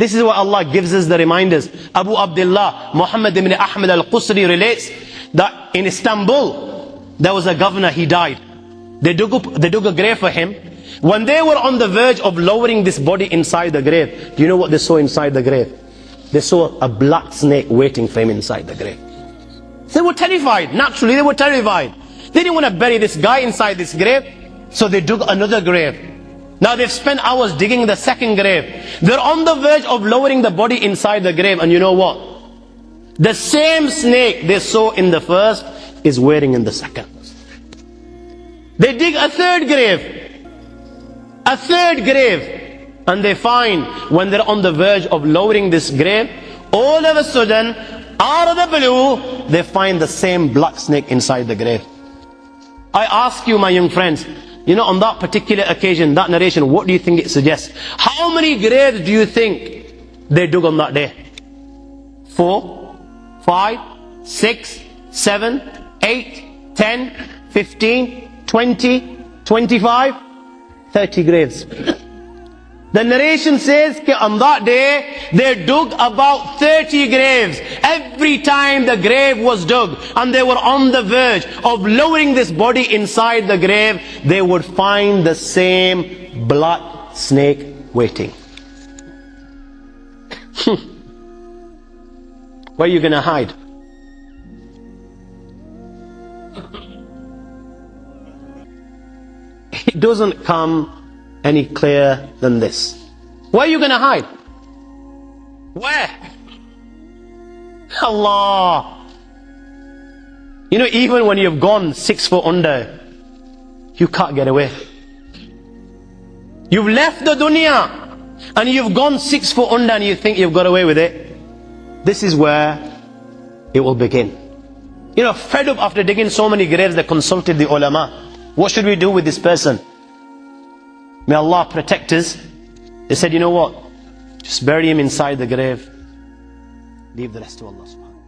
This is what Allah gives us the reminders. Abu Abdullah Muhammad ibn Ahmed al-Qusri relates that in Istanbul, there was a governor, he died. They dug a grave for him. When they were on the verge of lowering this body inside the grave, do you know what they saw inside the grave? They saw a black snake waiting for him inside the grave. They were terrified. Naturally, they were terrified. They didn't want to bury this guy inside this grave, so they dug another grave. Now they've spent hours digging the second grave. They're on the verge of lowering the body inside the grave, and you know what? The same snake they saw in the first is waiting in the second. They dig a third grave. A third grave. And they find, when they're on the verge of lowering this grave, all of a sudden, out of the blue, they find the same black snake inside the grave. I ask you, my young friends, you know, on that particular occasion, that narration, what do you think it suggests? How many graves do you think they dug on that day? 4, 5, 6, 7, 8, 10, 15, 20, 25, 30 graves. The narration says that on that day, they dug about 30 graves. Every time the grave was dug and they were on the verge of lowering this body inside the grave, they would find the same black snake waiting. Where are you going to hide? It doesn't come any clearer than this. Where are you going to hide? Where? Allah. You know, even when you've gone 6 foot under, you can't get away. You've left the dunya and you've gone 6 foot under and you think you've got away with it. This is where it will begin. You know, fed up after digging so many graves, they consulted the ulama. What should we do with this person? May Allah protect us. They said, you know what? Just bury him inside the grave. Leave the rest to Allah subhanahu wa ta'ala.